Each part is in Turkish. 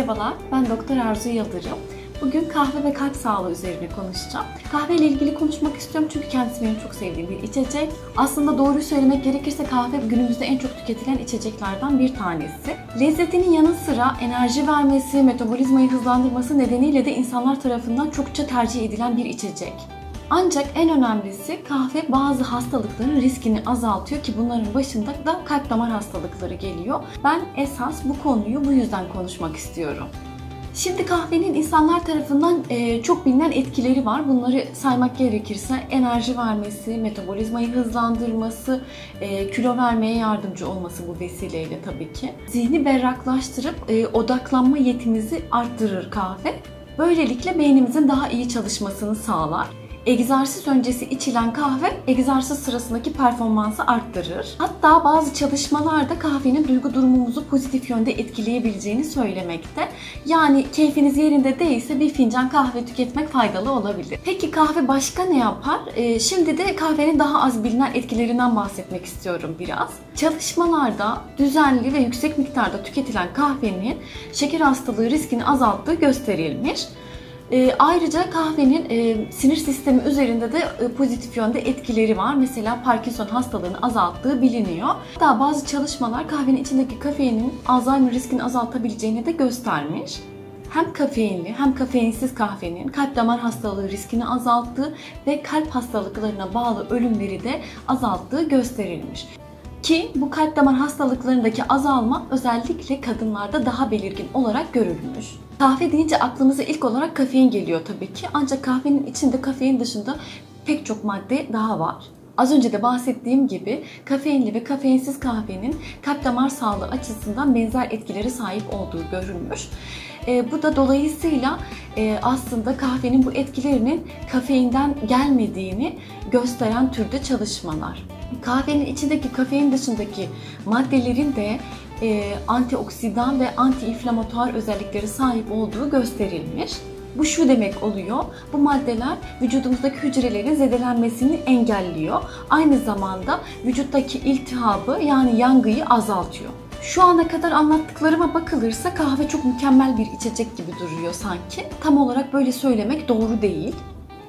Merhabalar, ben Doktor Arzu Yıldırım. Bugün kahve ve kalp sağlığı üzerine konuşacağım. Kahve ile ilgili konuşmak istiyorum çünkü kendisi benim çok sevdiğim bir içecek. Aslında doğruyu söylemek gerekirse kahve günümüzde en çok tüketilen içeceklerden bir tanesi. Lezzetinin yanı sıra enerji vermesi, metabolizmayı hızlandırması nedeniyle de insanlar tarafından çokça tercih edilen bir içecek. Ancak en önemlisi kahve bazı hastalıkların riskini azaltıyor ki bunların başında da kalp damar hastalıkları geliyor. Ben esas bu konuyu bu yüzden konuşmak istiyorum. Şimdi kahvenin insanlar tarafından çok bilinen etkileri var. Bunları saymak gerekirse enerji vermesi, metabolizmayı hızlandırması, kilo vermeye yardımcı olması bu vesileyle tabii ki. Zihni berraklaştırıp odaklanma yetimizi arttırır kahve. Böylelikle beynimizin daha iyi çalışmasını sağlar. Egzersiz öncesi içilen kahve, egzersiz sırasındaki performansı arttırır. Hatta bazı çalışmalarda kahvenin duygu durumumuzu pozitif yönde etkileyebileceğini söylemekte. Yani keyfiniz yerinde değilse bir fincan kahve tüketmek faydalı olabilir. Peki kahve başka ne yapar? Şimdi de kahvenin daha az bilinen etkilerinden bahsetmek istiyorum biraz. Çalışmalarda düzenli ve yüksek miktarda tüketilen kahvenin şeker hastalığı riskini azalttığı gösterilmiş. Ayrıca kahvenin sinir sistemi üzerinde de pozitif yönde etkileri var. Mesela Parkinson hastalığını azalttığı biliniyor. Hatta bazı çalışmalar kahvenin içindeki kafeinin Alzheimer riskini azaltabileceğini de göstermiş. Hem kafeinli hem kafeinsiz kahvenin kalp damar hastalığı riskini azalttığı ve kalp hastalıklarına bağlı ölümleri de azalttığı gösterilmiş. Ki bu kalp damar hastalıklarındaki azalma özellikle kadınlarda daha belirgin olarak görülmüş. Kahve deyince aklımıza ilk olarak kafein geliyor tabii ki. Ancak kahvenin içinde kafein dışında pek çok madde daha var. Az önce de bahsettiğim gibi kafeinli ve kafeinsiz kahvenin kalp damar sağlığı açısından benzer etkileri sahip olduğu görülmüş. Bu da dolayısıyla aslında kahvenin bu etkilerinin kafeinden gelmediğini gösteren türde çalışmalar. Kahvenin içindeki kafein dışındaki maddelerin de antioksidan ve antiinflamatuar özellikleri sahip olduğu gösterilmiş. Bu şu demek oluyor, bu maddeler vücudumuzdaki hücrelerin zedelenmesini engelliyor. Aynı zamanda vücuttaki iltihabı yani yangıyı azaltıyor. Şu ana kadar anlattıklarıma bakılırsa kahve çok mükemmel bir içecek gibi duruyor sanki. Tam olarak böyle söylemek doğru değil.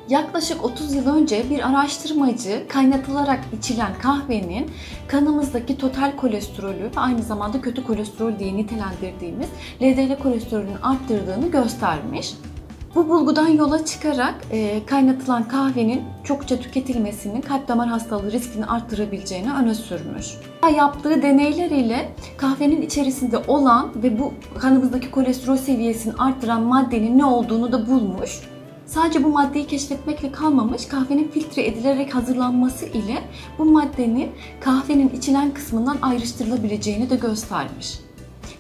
Yaklaşık 30 yıl önce bir araştırmacı kaynatılarak içilen kahvenin kanımızdaki total kolesterolü ve aynı zamanda kötü kolesterol diye nitelendirdiğimiz LDL kolesterolünü arttırdığını göstermiş. Bu bulgudan yola çıkarak kaynatılan kahvenin çokça tüketilmesinin kalp damar hastalığı riskini arttırabileceğini öne sürmüş. Yaptığı deneyler ile kahvenin içerisinde olan ve bu kanımızdaki kolesterol seviyesini arttıran maddenin ne olduğunu da bulmuş. Sadece bu maddeyi keşfetmekle kalmamış, kahvenin filtre edilerek hazırlanması ile bu maddenin kahvenin içilen kısmından ayrıştırılabileceğini de göstermiş.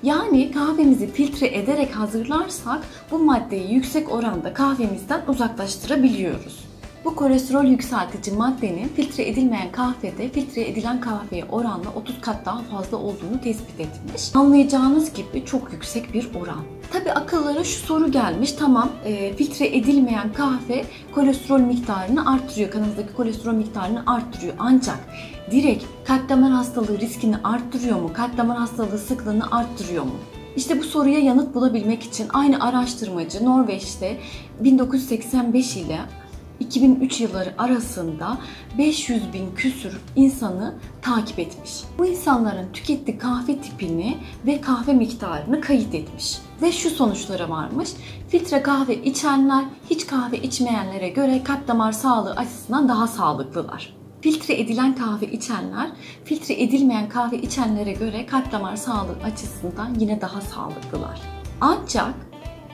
Yani kahvemizi filtre ederek hazırlarsak bu maddeyi yüksek oranda kahvemizden uzaklaştırabiliyoruz. Bu kolesterol yükseltici maddenin filtre edilmeyen kahvede filtre edilen kahveye oranla 30 kat daha fazla olduğunu tespit etmiş. Anlayacağınız gibi çok yüksek bir oran. Tabi akıllara şu soru gelmiş, tamam filtre edilmeyen kahve kolesterol miktarını arttırıyor, kanımızdaki kolesterol miktarını arttırıyor. Ancak direkt kalp damar hastalığı riskini arttırıyor mu? Kalp damar hastalığı sıklığını arttırıyor mu? İşte bu soruya yanıt bulabilmek için aynı araştırmacı Norveç'te 1985 ile 2003 yılları arasında 500 bin küsür insanı takip etmiş. Bu insanların tükettiği kahve tipini ve kahve miktarını kayıt etmiş. Ve şu sonuçlara varmış. Filtre kahve içenler hiç kahve içmeyenlere göre kalp damar sağlığı açısından daha sağlıklılar. Filtre edilen kahve içenler, filtre edilmeyen kahve içenlere göre kalp damar sağlığı açısından yine daha sağlıklılar. Ancak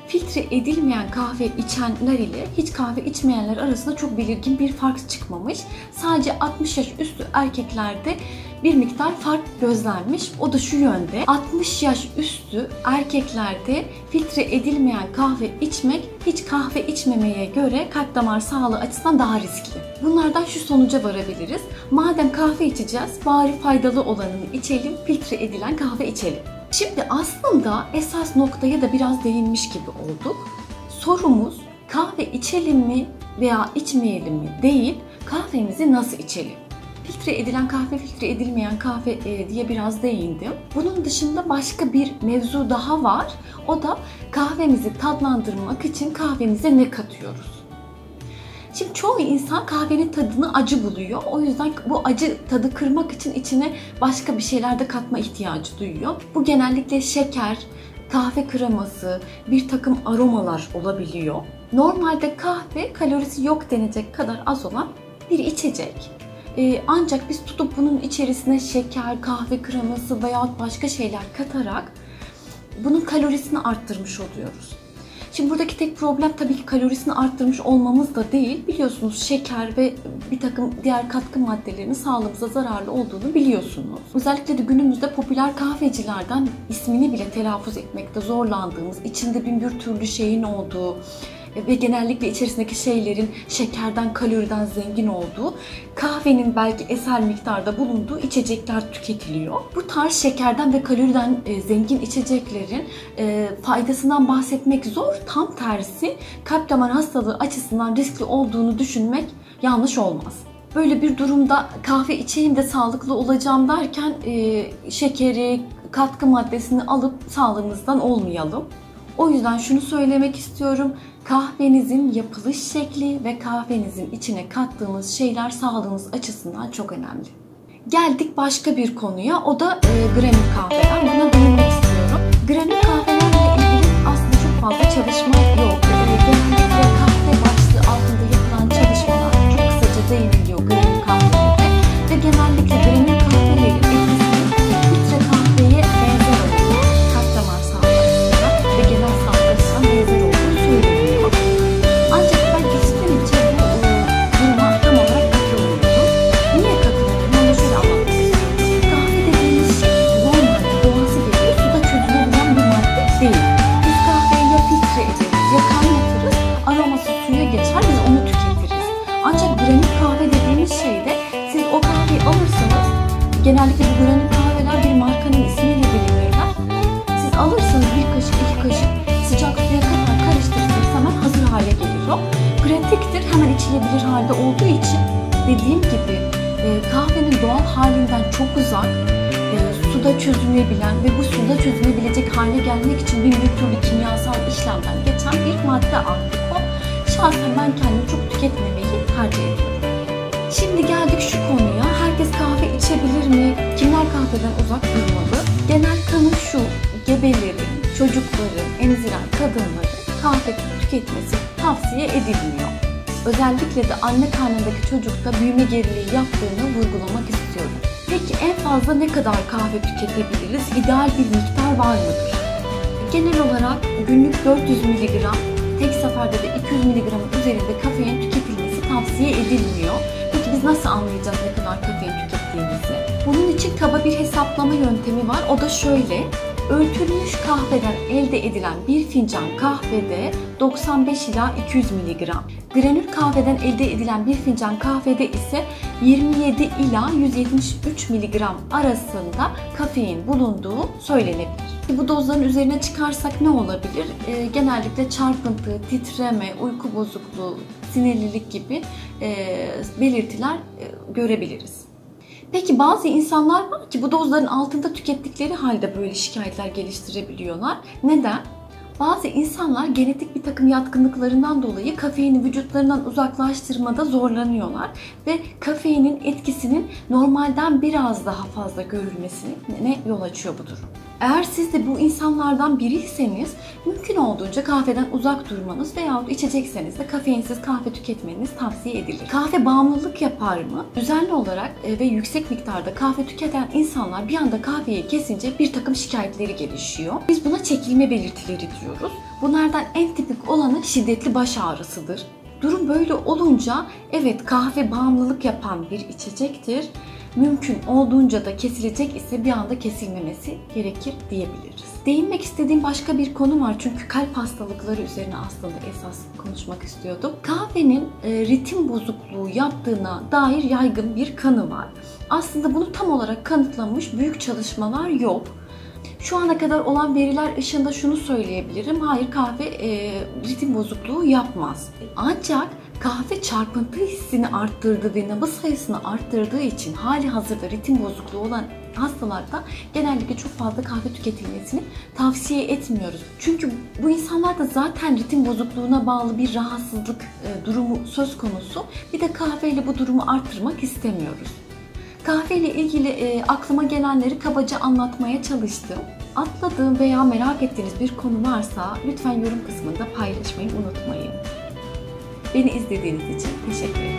filtre edilmeyen kahve içenler ile hiç kahve içmeyenler arasında çok belirgin bir fark çıkmamış. Sadece 60 yaş üstü erkeklerde bir miktar fark gözlenmiş. O da şu yönde: 60 yaş üstü erkeklerde filtre edilmeyen kahve içmek hiç kahve içmemeye göre kalp damar sağlığı açısından daha riskli. Bunlardan şu sonuca varabiliriz: madem kahve içeceğiz, bari faydalı olanını içelim, filtre edilen kahve içelim. Şimdi aslında esas noktaya da biraz değinmiş gibi olduk. Sorumuz kahve içelim mi veya içmeyelim mi değil, kahvemizi nasıl içelim? filtre edilen kahve, filtre edilmeyen kahve diye biraz değindim. Bunun dışında başka bir mevzu daha var. O da kahvemizi tatlandırmak için kahvemize ne katıyoruz? Şimdi çoğu insan kahvenin tadını acı buluyor. O yüzden bu acı tadı kırmak için içine başka bir şeyler de katma ihtiyacı duyuyor. Bu genellikle şeker, kahve kreması, bir takım aromalar olabiliyor. Normalde kahve kalorisi yok denecek kadar az olan bir içecek. Ancak biz tutup bunun içerisine şeker, kahve kreması veya başka şeyler katarak bunun kalorisini arttırmış oluyoruz. Şimdi buradaki tek problem tabii ki kalorisini arttırmış olmamız da değil. Biliyorsunuz şeker ve bir takım diğer katkı maddelerinin sağlığımıza zararlı olduğunu biliyorsunuz. Özellikle de günümüzde popüler kahvecilerden ismini bile telaffuz etmekte zorlandığımız, içinde bin bir türlü şeyin olduğu ve genellikle içerisindeki şeylerin şekerden, kaloriden zengin olduğu, kahvenin belki eser miktarda bulunduğu içecekler tüketiliyor. Bu tarz şekerden ve kaloriden zengin içeceklerin faydasından bahsetmek zor. Tam tersi, kalp damar hastalığı açısından riskli olduğunu düşünmek yanlış olmaz. Böyle bir durumda kahve içeyim de sağlıklı olacağım derken şekeri, katkı maddesini alıp sağlığımızdan olmayalım. O yüzden şunu söylemek istiyorum. Kahvenizin yapılış şekli ve kahvenizin içine kattığınız şeyler sağlığınız açısından çok önemli. Geldik başka bir konuya. O da granül kahveler. Buna değinmek istiyorum. Granül kahvelerle ilgili aslında çok fazla çalışma yok. Genellikle kahve başlığı altında yapılan çalışmalar çok kısaca değiniliyor granül kahvelere. Ve genellikle granül kahvelerin etkisinin filtre kahveye benzer olduğu, kalp damar sağlığı açısından ve genel sağlık açısından benzer olduğu söyleniyor. Ancak ben içten içe bu duruma tam olarak katılmıyorum. Niye katılmıyorum? Onu şöyle anlatmak istiyorum. Kahve dediğimiz şey normalde doğası gereği suda çözülebilen bir madde değil. Biz kahveyi ya filtre ederiz ya kaynatırız, aroması suya geçer, biz onu tüketiriz. Ancak granül kahve dediğimiz şeyde siz o kahveyi alırsanız, genellikle bu granül kahveler bir markanın ismiyle bilinirler. Siz alırsınız bir kaşık, iki kaşık sıcak suya kadar karıştırırsınız, hemen hazır hale gelir o. Pratiktir, hemen içilebilir halde olduğu için dediğim gibi kahvenin doğal halinden çok uzak, suda çözülebilen ve bu suda çözülebilecek hale gelmek için bir türlü kimyasal işlemden geçen bir madde artık o. Şahsen ben kendim çok tüketmemeyi tercih ediyorum. Şimdi geldik şu konuya. Herkes kahve içebilir mi? Kimler kahveden uzak durmalı? Genel kanı şu: gebelerin, çocukların, emziren kadınların kahve tüketmesi tavsiye edilmiyor. Özellikle de anne karnındaki çocukta büyüme geriliği yaptığını vurgulamak istiyorum. Peki en fazla ne kadar kahve tüketebiliriz? İdeal bir miktar var mıdır? Genel olarak günlük 400 mg, tek seferde de 200 mg'ın üzerinde kafein tüketilmesi tavsiye edilmiyor. Peki biz nasıl anlayacağız ne kadar kafein tükettiğimizi? Bunun için kaba bir hesaplama yöntemi var. O da şöyle: öğütülmüş kahveden elde edilen bir fincan kahvede 95 ila 200 mg. Granül kahveden elde edilen bir fincan kahvede ise 27 ila 173 mg arasında kafein bulunduğu söylenebilir. Bu dozların üzerine çıkarsak ne olabilir? Genellikle çarpıntı, titreme, uyku bozukluğu, sinirlilik gibi belirtiler görebiliriz. Peki bazı insanlar var ki bu dozların altında tükettikleri halde böyle şikayetler geliştirebiliyorlar. Neden? Bazı insanlar genetik bir takım yatkınlıklarından dolayı kafeini vücutlarından uzaklaştırmada zorlanıyorlar ve kafeinin etkisinin normalden biraz daha fazla görülmesine yol açıyor bu durum. Eğer siz de bu insanlardan biriyseniz mümkün olduğunca kahveden uzak durmanız veyahut içecekseniz de kafeinsiz kahve tüketmeniz tavsiye edilir. Kahve bağımlılık yapar mı? Düzenli olarak ve yüksek miktarda kahve tüketen insanlar bir anda kahveyi kesince bir takım şikayetleri gelişiyor. Biz buna çekilme belirtileri diyoruz. Bunlardan en tipik olanı şiddetli baş ağrısıdır. Durum böyle olunca evet, kahve bağımlılık yapan bir içecektir. Mümkün olduğunca da kesilecek ise bir anda kesilmemesi gerekir diyebiliriz. Değinmek istediğim başka bir konu var çünkü kalp hastalıkları üzerine aslında esas konuşmak istiyordum. Kahvenin ritim bozukluğu yaptığına dair yaygın bir kanı var. Aslında bunu tam olarak kanıtlamış büyük çalışmalar yok. Şu ana kadar olan veriler ışığında şunu söyleyebilirim. Hayır, kahve ritim bozukluğu yapmaz. Ancak kahve çarpıntı hissini arttırdığı ve nabız sayısını arttırdığı için hali hazırda ritim bozukluğu olan hastalarda genellikle çok fazla kahve tüketilmesini tavsiye etmiyoruz. Çünkü bu insanlarda zaten ritim bozukluğuna bağlı bir rahatsızlık durumu söz konusu. Bir de kahveyle bu durumu arttırmak istemiyoruz. Kahve ile ilgili aklıma gelenleri kabaca anlatmaya çalıştım. Atladığım veya merak ettiğiniz bir konu varsa lütfen yorum kısmında paylaşmayı unutmayın. Beni izlediğiniz için teşekkür ederim.